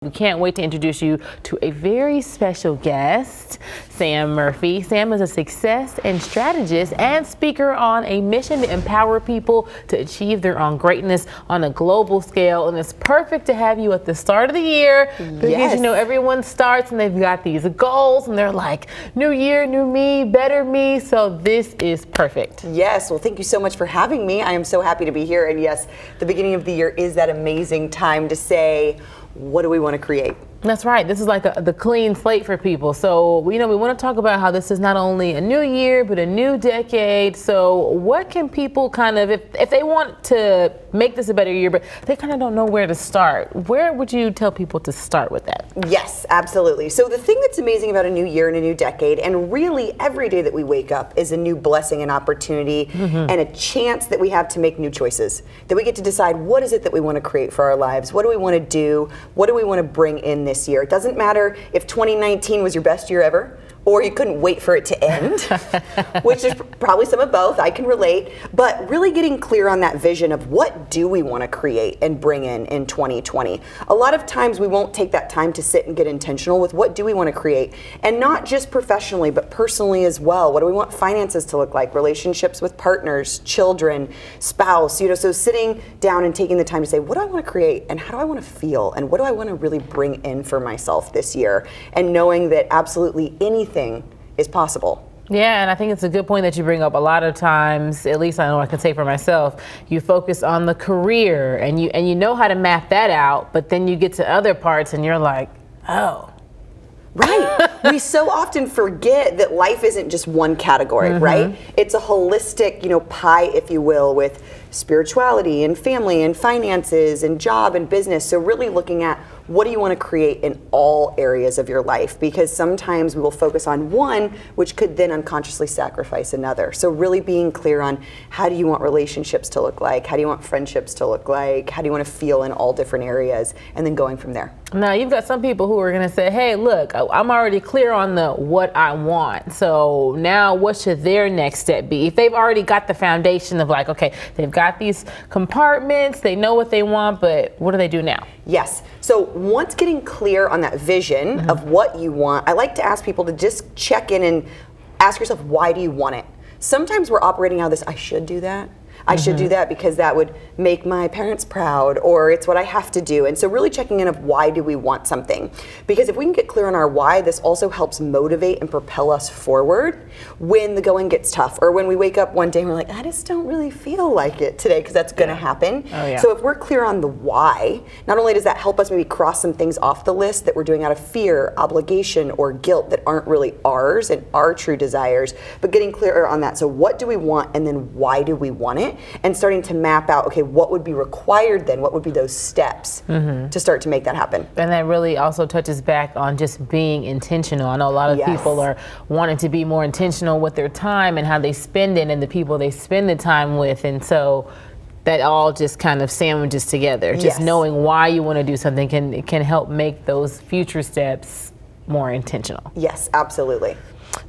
We can't wait to introduce you to a very special guest, Samm Murphy. Samm is a success and strategist and speaker on a mission to empower people to achieve their own greatness on a global scale. And it's perfect to have you at the start of the year because you know everyone starts and they've got these goals and they're like, new year, new me, better me. So this is perfect. Yes, well, thank you so much for having me. I am so happy to be here. And yes, the beginning of the year is that amazing time to say, what do we want to create? That's right. This is like the clean slate for people. So, we want to talk about how this is not only a new year, but a new decade. So what can people kind of, if they want to make this a better year, but they kind of don't know where to start, where would you tell people to start with that? Yes, absolutely. So the thing that's amazing about a new year and a new decade, and really every day that we wake up is a new blessing and opportunity and a chance that we have to make new choices, that we get to decide what is it that we want to create for our lives, what do we want to do, what do we want to bring in this year. It doesn't matter if 2019 was your best year ever, or you couldn't wait for it to end, which is probably some of both, I can relate, but really getting clear on that vision of what do we want to create and bring in 2020. A lot of times we won't take that time to sit and get intentional with what do we want to create, and not just professionally, but personally as well. What do we want finances to look like, relationships with partners, children, spouse, so sitting down and taking the time to say, what do I want to create, and how do I want to feel, and what do I want to really bring in for myself this year, and knowing that absolutely anything is possible. Yeah, and I think it's a good point that you bring up. A lot of times, at least I know I can say for myself, you focus on the career and you know how to map that out, but then you get to other parts and you're like, oh. Right. We so often forget that life isn't just one category, right? It's a holistic, pie, if you will, with spirituality and family and finances and job and business. So really looking at what do you want to create in all areas of your life? Because sometimes we will focus on one, which could then unconsciously sacrifice another. So really being clear on how do you want relationships to look like? How do you want friendships to look like? How do you want to feel in all different areas? And then going from there. Now, you've got some people who are going to say, hey, look, I'm already clear on the what I want. So now what should their next step be? If they've already got the foundation of like, okay, they've got these compartments, they know what they want, but what do they do now? Yes. So once getting clear on that vision of what you want, I like to ask people to just check in and ask yourself, why do you want it? Sometimes we're operating out of this, I should do that. I should do that because that would make my parents proud, or it's what I have to do. And so really checking in of why do we want something? Because if we can get clear on our why, this also helps motivate and propel us forward when the going gets tough, or when we wake up one day and we're like, I just don't really feel like it today, because that's going to happen. Oh, yeah. So if we're clear on the why, not only does that help us maybe cross some things off the list that we're doing out of fear, obligation, or guilt that aren't really ours and our true desires, but getting clearer on that. So what do we want, and then why do we want it? And starting to map out, okay, what would be required then? What would be those steps to start to make that happen? And that really also touches back on just being intentional. I know a lot of people are wanting to be more intentional with their time and how they spend it and the people they spend the time with. And so that all just kind of sandwiches together. Just knowing why you want to do something can help make those future steps more intentional. Yes, absolutely.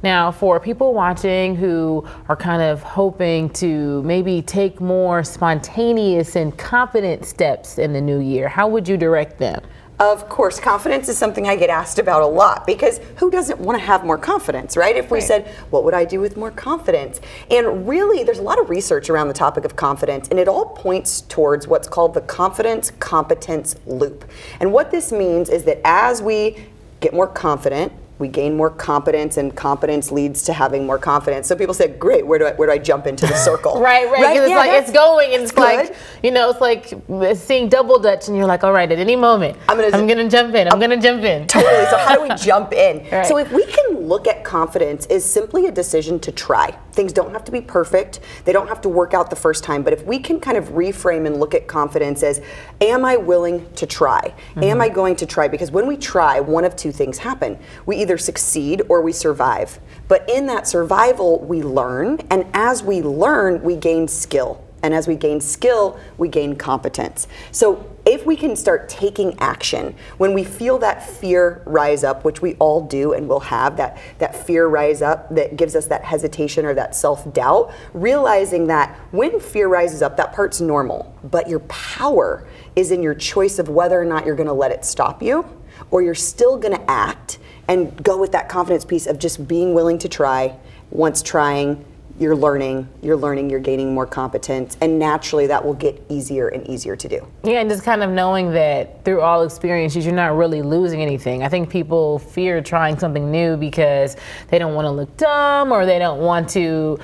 Now, for people watching who are kind of hoping to maybe take more spontaneous and confident steps in the new year, how would you direct them? Of course, confidence is something I get asked about a lot, because who doesn't want to have more confidence, right? If we said, what would I do with more confidence? And really, there's a lot of research around the topic of confidence, and it all points towards what's called the confidence competence loop. And what this means is that as we get more confident, we gain more competence, and competence leads to having more confidence. So people say, great, where do I jump into the circle? right. It's going, and it's like, it's like seeing double dutch, and you're like, all right, at any moment, I'm gonna jump in. I'm gonna jump in. Totally. So how do we jump in? Right. So if we can look at confidence is simply a decision to try. Things don't have to be perfect. They don't have to work out the first time. But if we can kind of reframe and look at confidence as, am I willing to try? Am I going to try? Because when we try, one of two things happen. We either succeed or we survive. But in that survival, we learn. And as we learn, we gain skill. And as we gain skill, we gain competence. So if we can start taking action, when we feel that fear rise up, which we all do and will have, that fear rise up that gives us that hesitation or that self-doubt, realizing that when fear rises up, that part's normal, but your power is in your choice of whether or not you're gonna let it stop you, or you're still going to act and go with that confidence piece of just being willing to try. Once trying, you're learning, you're gaining more competence, and naturally that will get easier and easier to do. Yeah, and just kind of knowing that through all experiences, you're not really losing anything. I think people fear trying something new because they don't want to look dumb, or they don't want to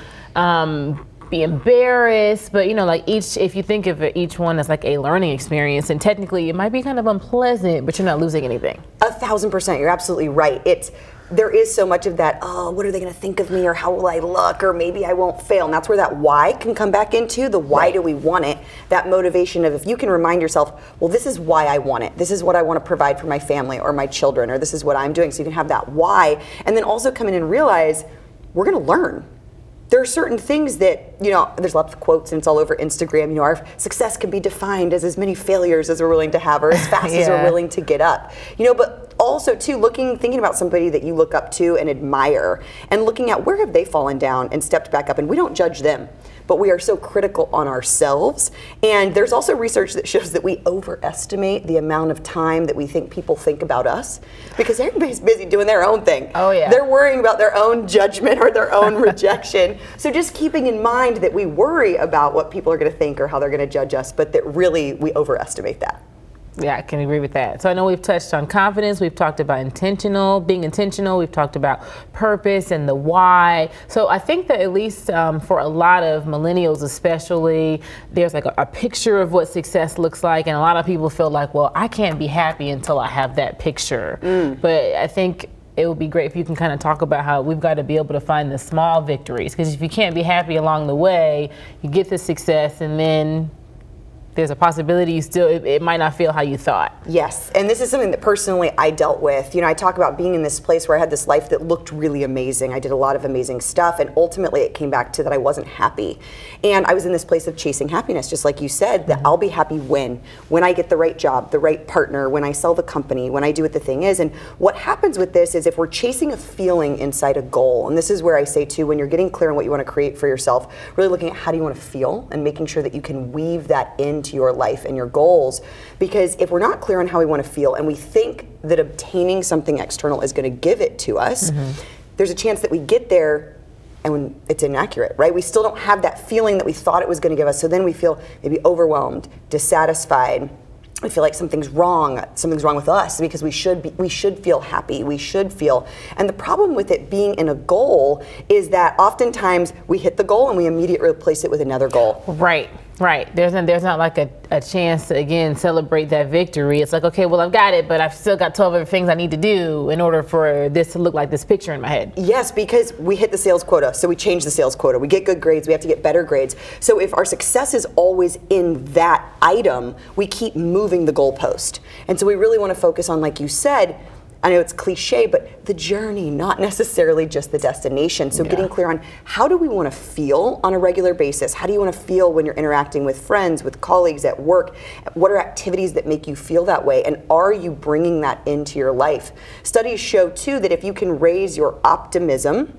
be embarrassed. But like if you think of each one as like a learning experience, and technically it might be kind of unpleasant, but you're not losing anything. 1,000%, you're absolutely right. There is so much of that, oh, what are they going to think of me, or how will I look, or maybe I won't fail. And that's where that why can come back into, the why do we want it, that motivation of, if you can remind yourself, well, this is why I want it. This is what I want to provide for my family or my children, or this is what I'm doing. So you can have that why, and then also come in and realize we're going to learn. There are certain things that, there's lots of quotes and it's all over Instagram, our success can be defined as many failures as we're willing to have, or as fast as we're willing to get up. But also too, thinking about somebody that you look up to and admire, and looking at where have they fallen down and stepped back up, and we don't judge them, but we are so critical on ourselves. And there's also research that shows that we overestimate the amount of time that we think people think about us, because everybody's busy doing their own thing. Oh yeah. They're worrying about their own judgment or their own rejection. So just keeping in mind that we worry about what people are going to think or how they're going to judge us, but that really we overestimate that. Yeah, I can agree with that. So I know we've touched on confidence, we've talked about being intentional, we've talked about purpose and the why. So I think that at least for a lot of millennials especially, there's like a picture of what success looks like, and a lot of people feel like, well, I can't be happy until I have that picture. But I think it would be great if you can kind of talk about how we've got to be able to find the small victories, because if you can't be happy along the way, you get the success and then there's a possibility it might not feel how you thought. Yes, and this is something that personally I dealt with. I talk about being in this place where I had this life that looked really amazing. I did a lot of amazing stuff, and ultimately it came back to that I wasn't happy. And I was in this place of chasing happiness, just like you said, that I'll be happy when I get the right job, the right partner, when I sell the company, when I do what the thing is. And what happens with this is, if we're chasing a feeling inside a goal, and this is where I say too, when you're getting clear on what you want to create for yourself, really looking at how do you want to feel, and making sure that you can weave that into your life and your goals. Because if we're not clear on how we want to feel, and we think that obtaining something external is going to give it to us, there's a chance that we get there and when it's inaccurate, right? We still don't have that feeling that we thought it was going to give us. So then we feel maybe overwhelmed, dissatisfied. We feel like something's wrong with us, because we should feel happy, we should feel. And the problem with it being in a goal is that oftentimes we hit the goal and we immediately replace it with another goal. Right. There's not like a chance to again celebrate that victory. It's like, okay, well, I've got it, but I've still got 12 other things I need to do in order for this to look like this picture in my head. Yes, because we hit the sales quota, so we change the sales quota. We get good grades, we have to get better grades. So if our success is always in that item, we keep moving the goalpost. And so we really want to focus on, like you said, I know it's cliche, but the journey, not necessarily just the destination. So getting clear on how do we want to feel on a regular basis? How do you want to feel when you're interacting with friends, with colleagues at work? What are activities that make you feel that way? And are you bringing that into your life? Studies show too that if you can raise your optimism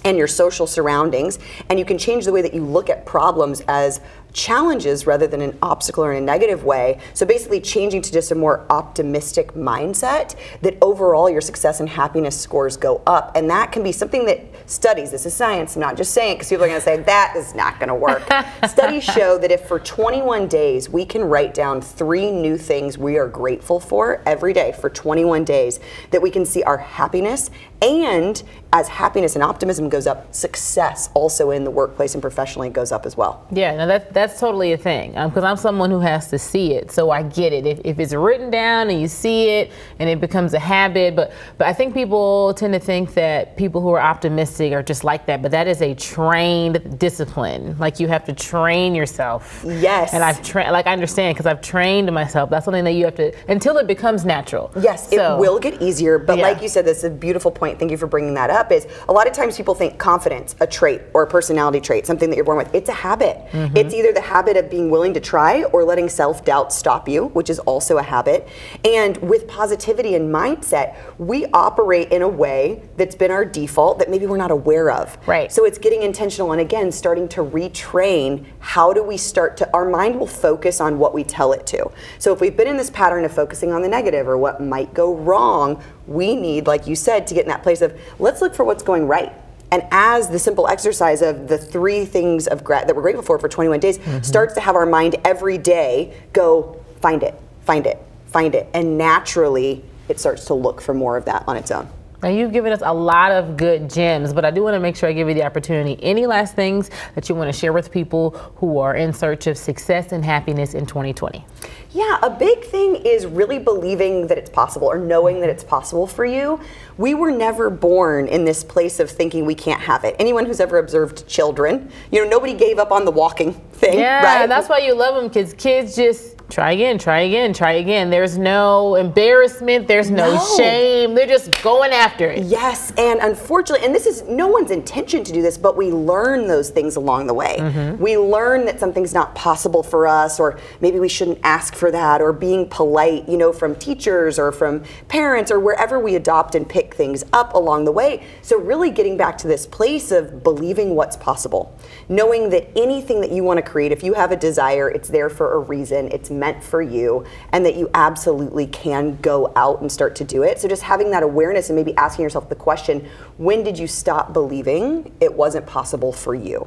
and your social surroundings, and you can change the way that you look at problems as challenges rather than an obstacle or in a negative way. So basically changing to just a more optimistic mindset, that overall your success and happiness scores go up. And that can be something that studies, this is science, I'm not just saying it because people are going to say that is not going to work. Studies show that if for 21 days we can write down 3 new things we are grateful for every day for 21 days, that we can see our happiness, and as happiness and optimism goes up, success also in the workplace and professionally goes up as well. Yeah, no, that's totally a thing, because I'm someone who has to see it, so I get it. If it's written down and you see it and it becomes a habit, but I think people tend to think that people who are optimistic are just like that, but that is a trained discipline. Like, you have to train yourself. Yes. And I understand, because I've trained myself. That's something that you have to, until it becomes natural. Yes, so, it will get easier, but like you said, that's a beautiful point. Thank you for bringing that up. Is a lot of times people think confidence, a trait or a personality trait, something that you're born with, it's a habit. It's either the habit of being willing to try or letting self-doubt stop you, which is also a habit. And with positivity and mindset, we operate in a way that's been our default that maybe we're not aware of. Right. So it's getting intentional and again, starting to retrain. How do we start to, our mind will focus on what we tell it to. So if we've been in this pattern of focusing on the negative or what might go wrong, we need, like you said, to get in that place of let's look for what's going right. And as the simple exercise of the 3 things of that we're grateful for 21 days starts to have our mind every day go find it, find it, find it. And naturally, it starts to look for more of that on its own. Now, you've given us a lot of good gems, but I do want to make sure I give you the opportunity. Any last things that you want to share with people who are in search of success and happiness in 2020? Yeah, a big thing is really believing that it's possible or knowing that it's possible for you. We were never born in this place of thinking we can't have it. Anyone who's ever observed children, nobody gave up on the walking thing, yeah, right? That's why you love them, because kids just try again, try again, try again. There's no embarrassment. There's no shame. They're just going after it. Yes, and unfortunately, and this is no one's intention to do this, but we learn those things along the way. We learn that something's not possible for us, or maybe we shouldn't ask for that, or being polite, from teachers or from parents or wherever we adopt and pick things up along the way. So really getting back to this place of believing what's possible, knowing that anything that you want to create, if you have a desire, it's there for a reason. It's meant for you, and that you absolutely can go out and start to do it. So just having that awareness and maybe asking yourself the question, when did you stop believing it wasn't possible for you?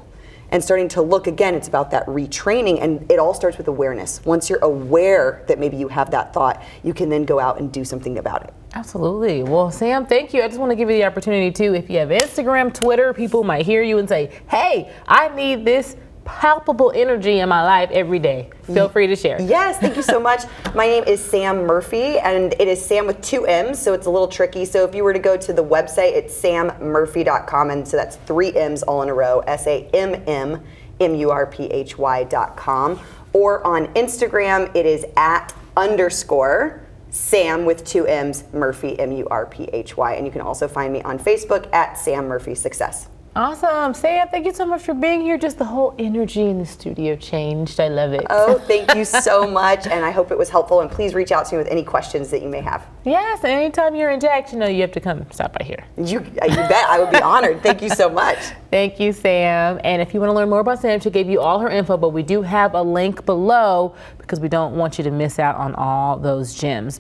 And starting to look again, it's about that retraining, and it all starts with awareness. Once you're aware that maybe you have that thought, you can then go out and do something about it. Absolutely. Well, Sam, thank you. I just want to give you the opportunity too. If you have Instagram, Twitter, people might hear you and say, hey, I need this palpable energy in my life every day. Feel free to share. Yes, thank you so much. My name is Samm Murphy, and it is Sam with 2 M's, so it's a little tricky. So if you were to go to the website, it's sammurphy.com, and so that's 3 M's all in a row, SAMMMURPHY.com. Or on Instagram, it is @_ Sam with 2 M's, Murphy, MURPHY. And you can also find me on Facebook @Samm Murphy Success. Awesome. Sam, thank you so much for being here. Just the whole energy in the studio changed. I love it. Oh, thank you so much. And I hope it was helpful. And please reach out to me with any questions that you may have. Yes, anytime you're in Jax, you have to come stop by here. You bet. I would be honored. Thank you so much. Thank you, Sam. And if you want to learn more about Sam, she gave you all her info, but we do have a link below because we don't want you to miss out on all those gems.